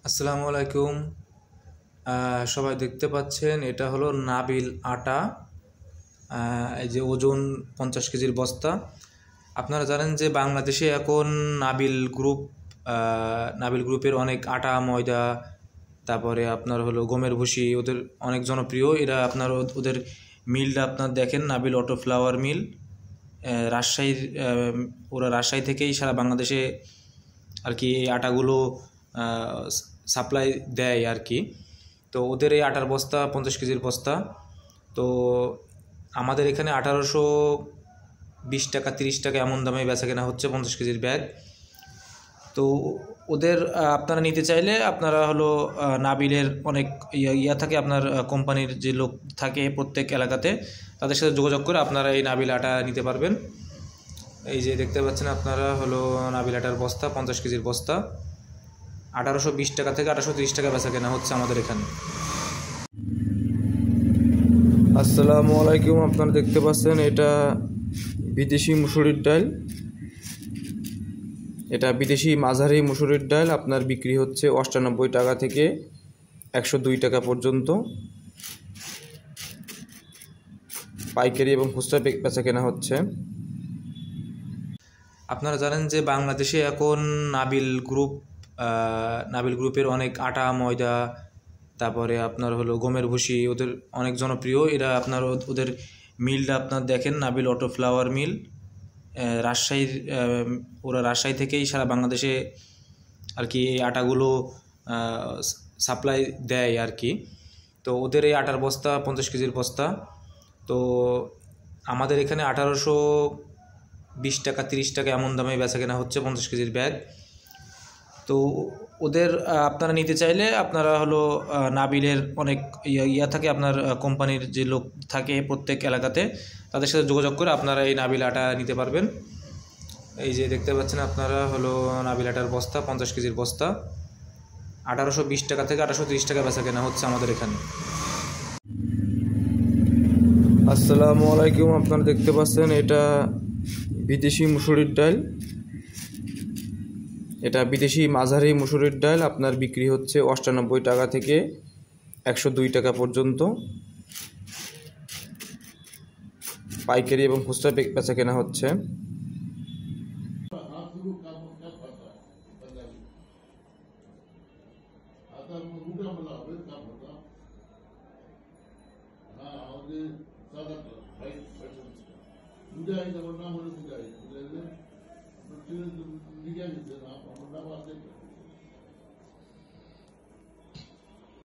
আসসালামু আলাইকুম। সবাই দেখতে পাচ্ছেন এটা হলো নাবিল আটা। এই যে ওজন 50 কেজির বস্তা। আপনারা জানেন যে বাংলাদেশে এখন নাবিল গ্রুপের অনেক আটা ময়দা, তারপরে আপনার হলো গমের ভুসি, ওদের অনেক জনপ্রিয়। এরা আপনার ওদের মিলটা আপনার দেখেন, নাবিল অটো ফ্লাওয়ার মিল। রাজশাহীর ওরা রাজশাহী থেকেই সারা বাংলাদেশে আর কি এই আটাগুলো সাপ্লাই দেয় আর কি। তো ওদের এই আটার বস্তা 50 কেজির বস্তা। তো আমাদের এখানে 1820 টাকা 30 টাকা এমন দামে বেচা কেনা হচ্ছে 50 কেজির ব্যাগ। তো ওদের আপনারা নিতে চাইলে আপনারা হলো নাবিলের অনেক ইয়া থাকে, আপনার কোম্পানির যে লোক থাকে প্রত্যেক এলাকাতে, তাদের সাথে যোগাযোগ করে আপনারা এই নাবিল আটা নিতে পারবেন। এই যে দেখতে পাচ্ছেন আপনারা হলো নাবিল আটার বস্তা 50 কেজির বস্তা। 1820 টাকা থেকে 1830 টাকা বেচা কেনা হচ্ছে আমাদের এখানে। আসসালামু আলাইকুম। আপনারা দেখতে পাচ্ছেন এটা বিদেশি মুসুরির ডাল। এটা বিদেশি মাঝারি মুসুরির ডাল। আপনার বিক্রি হচ্ছে 98 টাকা থেকে 102 টাকা পর্যন্ত। পাইকারি এবং খুচরা বেচা কেনা হচ্ছে। আপনারা জানেন যে বাংলাদেশে এখন নাবিল গ্রুপের অনেক আটা ময়দা, তারপরে আপনার হলো গমের ভুসি, ওদের অনেক জনপ্রিয়। এরা আপনার ওদের মিলটা আপনার দেখেন, নাবিল অটো ফ্লাওয়ার মিল। রাজশাহীর ওরা রাজশাহী থেকেই সারা বাংলাদেশে আর কি এই আটাগুলো সাপ্লাই দেয় আর কি। তো ওদের এই আটার বস্তা 50 কেজির বস্তা। তো আমাদের এখানে 1820 টাকা 30 টাকা এমন দামে বেচা কেনা হচ্ছে 50 কেজির ব্যাগ। তো ওদের আপনারা নিতে চাইলে আপনারা হলো নাবিলের অনেক ইয়া থাকে, আপনার কোম্পানির যে লোক থাকে প্রত্যেক এলাকাতে, তাদের সাথে যোগাযোগ করে আপনারা এই নাবিল আটা নিতে পারবেন। এই যে দেখতে পাচ্ছেন আপনারা হলো নাবিল আটার বস্তা 50 কেজির বস্তা। 1820 টাকা থেকে 1830 টাকা বেচা কেনা হচ্ছে আমাদের এখানে। আসসালামু আলাইকুম। আপনারা দেখতে পাচ্ছেন এটা বিদেশি মুসুরির ডাল। এটা বিদেশি মাঝারি মুসুরির ডাল। আপনার বিক্রি হচ্ছে 98 টাকা থেকে 102 টাকা পর্যন্ত। পাইকারি এবং খুচরা বেচা কেনা হচ্ছে। मुझे